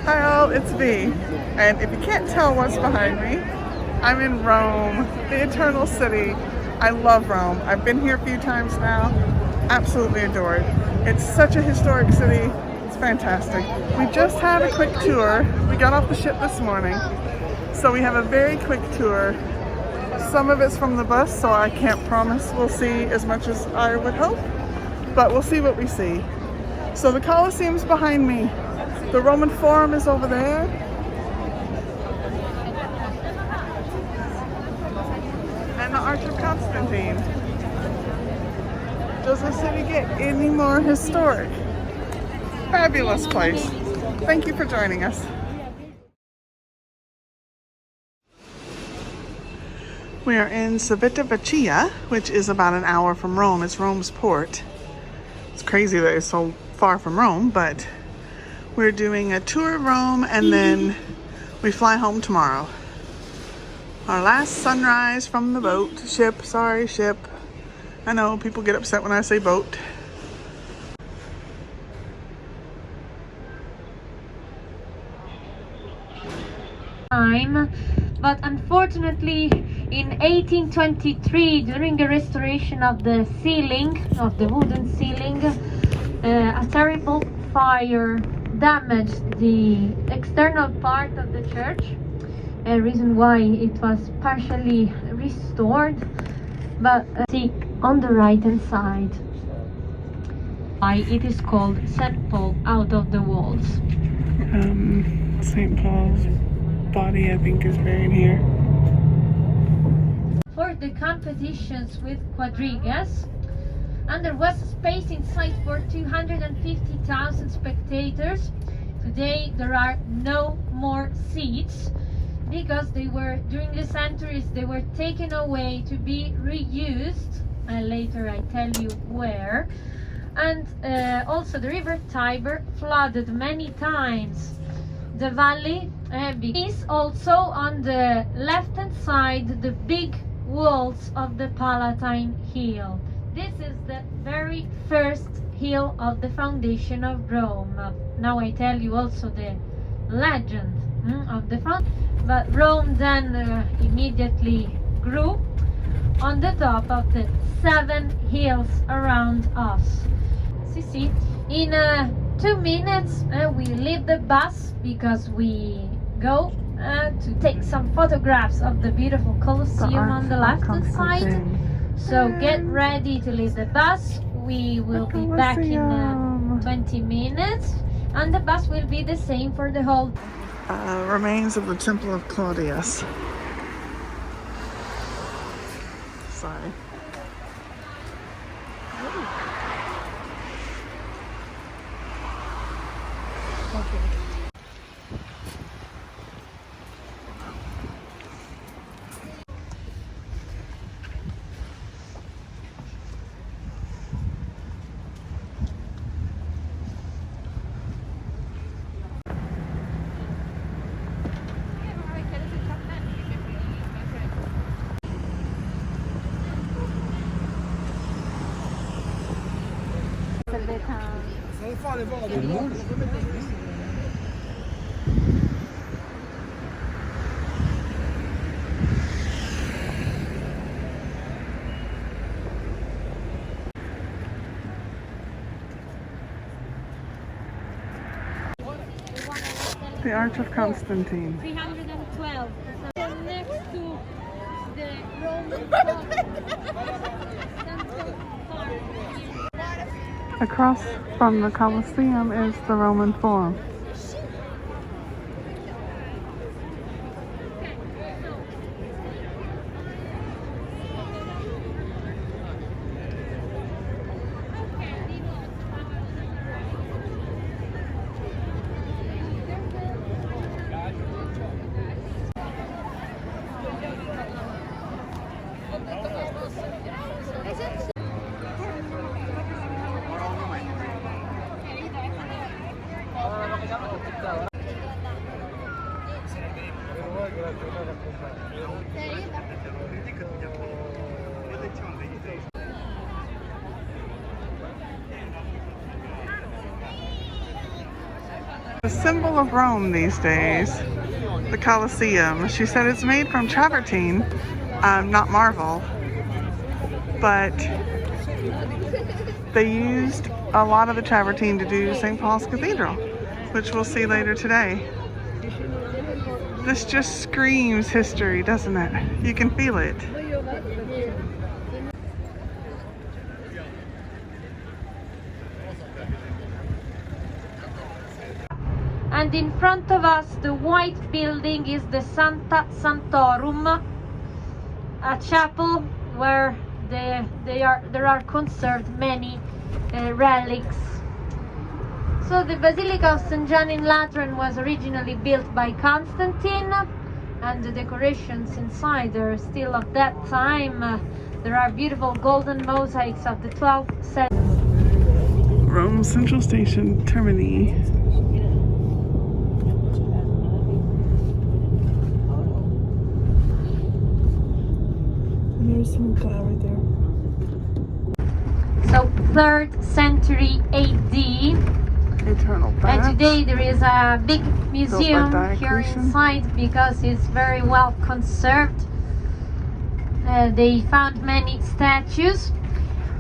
Hi all, it's V. And if you can't tell what's behind me, I'm in Rome, the Eternal City. I love Rome. I've been here a few times now. Absolutely adored. It's such a historic city. It's fantastic. We just had a quick tour. We got off the ship this morning. So we have a very quick tour. Some of it's from the bus, so I can't promise we'll see as much as I would hope. But we'll see what we see. So the Colosseum's behind me. The Roman Forum is over there. And the Arch of Constantine. Does the city get any more historic? Fabulous place. Thank you for joining us. We are in Civita Vecchia, which is about an hour from Rome. It's Rome's port. It's crazy that it's so far from Rome, but we're doing a tour of Rome and then we fly home tomorrow. Our last sunrise from the boat. Ship, sorry, ship. I know people get upset when I say boat. But unfortunately in 1823, during the restoration of the ceiling, of the wooden ceiling, a terrible fire damaged the external part of the church, a reason why it was partially restored. But see on the right hand side why it is called St. Paul out of the walls. St. Paul's body, I think, is buried here. For the competitions with quadrigas, and there was space inside for 250,000 spectators. Today there are no more seats because they were, during the centuries, they were taken away to be reused, and later I tell you where. And also the river Tiber flooded many times the valley. Is also on the left hand side the big walls of the Palatine hill. This is the very first hill of the foundation of Rome. Now I tell you also the legend of the foundation. But Rome then immediately grew on the top of the 7 hills around us. See, in 2 minutes we leave the bus because we go to take some photographs of the beautiful Colosseum on the left hand side. So get ready to leave the bus. We will be back in 20 minutes and the bus will be the same for the whole Remains of the Temple of Claudius. Sorry. The Arch of Constantine. 312. Next to the Roman Forum. Across from the Colosseum is the Roman Forum. The symbol of Rome these days, the Colosseum. She said it's made from travertine, not marble, but they used a lot of the travertine to do St. Paul's Cathedral, which we'll see later today. This just screams history, doesn't it? You can feel it. And in front of us, the white building is the Sancta Sanctorum, a chapel where there are conserved many relics. So the Basilica of St. John in Lateran was originally built by Constantine, and the decorations inside are still of that time. There are beautiful golden mosaics of the 12th century. Rome Central Station, Termini. There's some guy right there. So 3rd century AD. Eternal bats. And today there is a big museum here inside because it's very well conserved. They found many statues,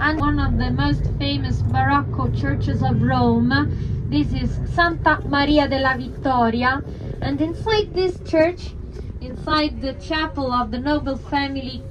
and one of the most famous Baroque churches of Rome. This is Santa Maria della Vittoria, and inside this church, inside the chapel of the noble family,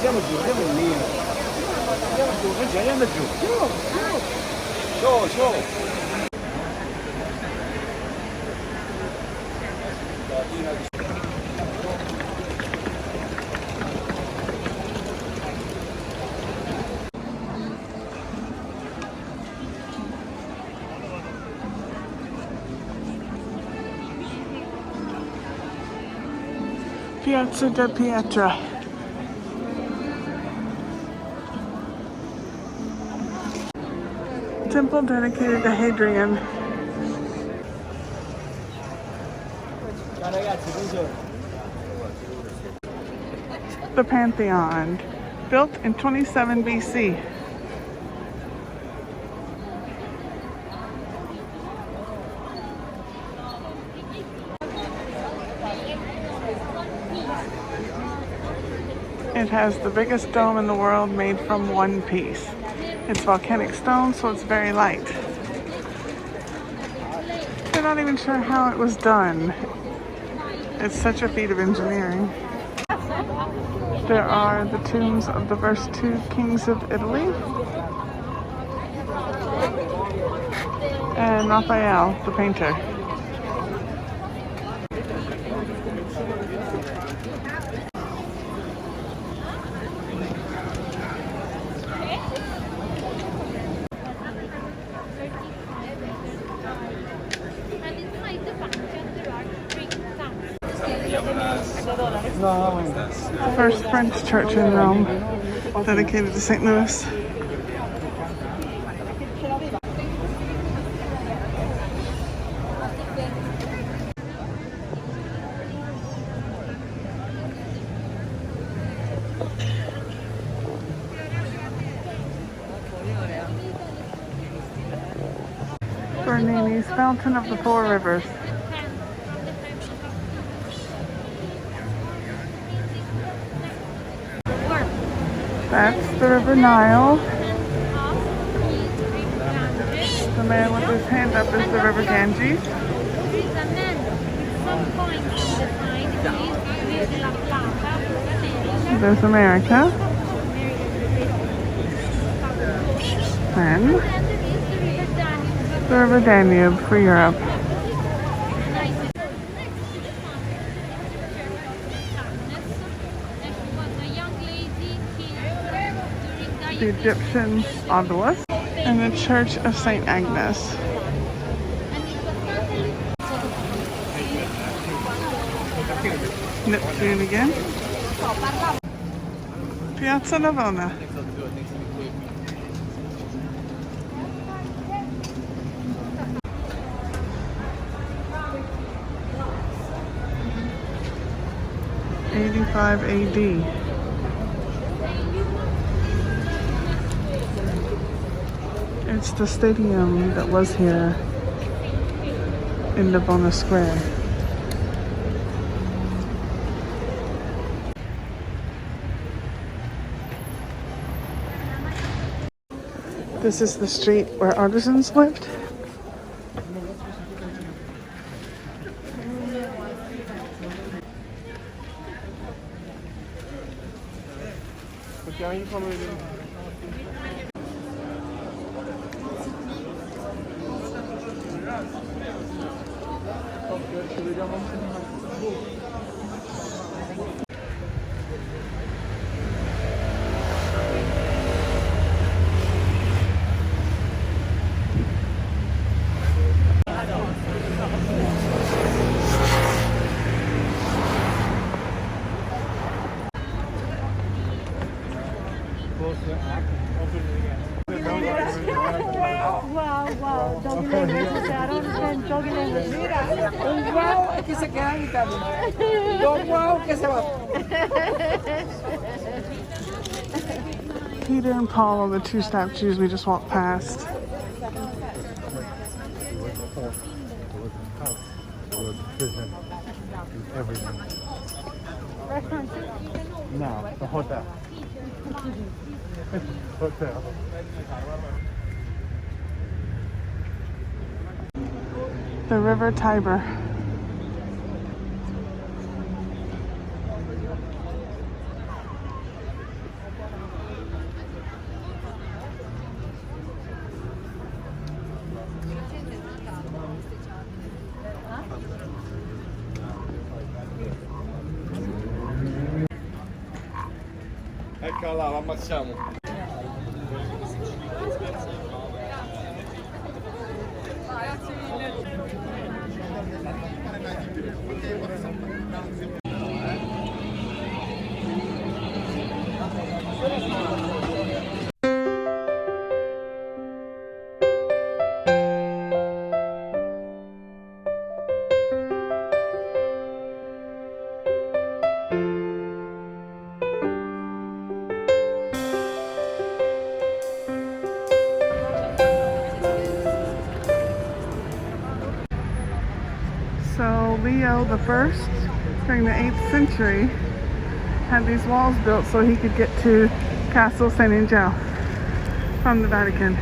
Andiamo giù, andiamo lì. Andiamo giù, andiamo giù. Show, show. Piazza di Pietra. Temple dedicated to Hadrian. The Pantheon, built in 27 BC. It has the biggest dome in the world made from one piece. It's volcanic stone, so it's very light. They're not even sure how it was done. It's such a feat of engineering. There are the tombs of the first 2 kings of Italy. And Raphael, the painter. The first French church in Rome, dedicated to St. Louis. Bernini's Fountain of the 4 Rivers. That's the River Nile. The man with his hand up is the River Ganges. There's America. And the River Danube for Europe. The Egyptian Obelisk and the Church of St. Agnes. Neptune again. Piazza Navona. '85 AD. It's the stadium that was here in Navona Square. This is the street where artisans lived. Wow, un wow es que se queda en Italia. Dos wow que se va. Peter and Paul are the two statues we just walked past. Everything. No, the hotel. Hotel. The River Tiber. Eccola là, la ammazziamo. So Leo the First, during the 8th century, had these walls built so he could get to Castel Sant'Angelo from the Vatican.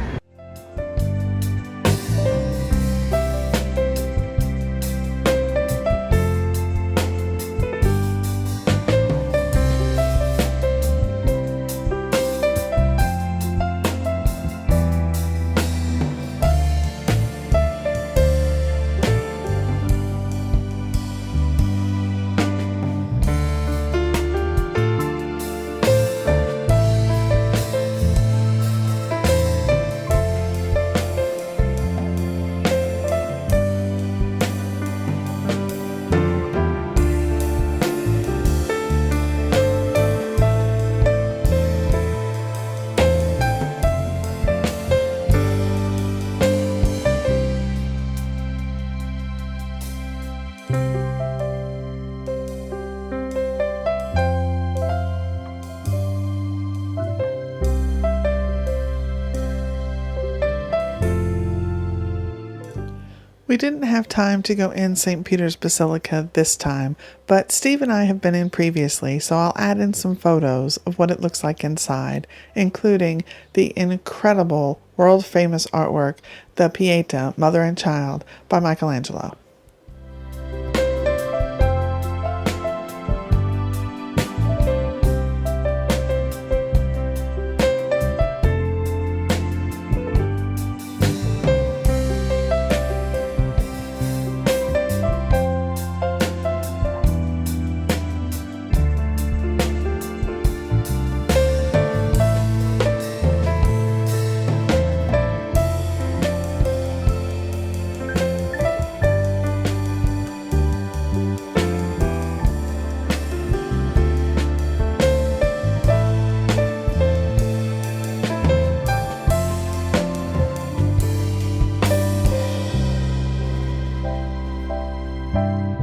We didn't have time to go in St. Peter's Basilica this time, but Steve and I have been in previously, so I'll add in some photos of what it looks like inside, including the incredible world-famous artwork, the Pieta, Mother and Child, by Michelangelo. Bye.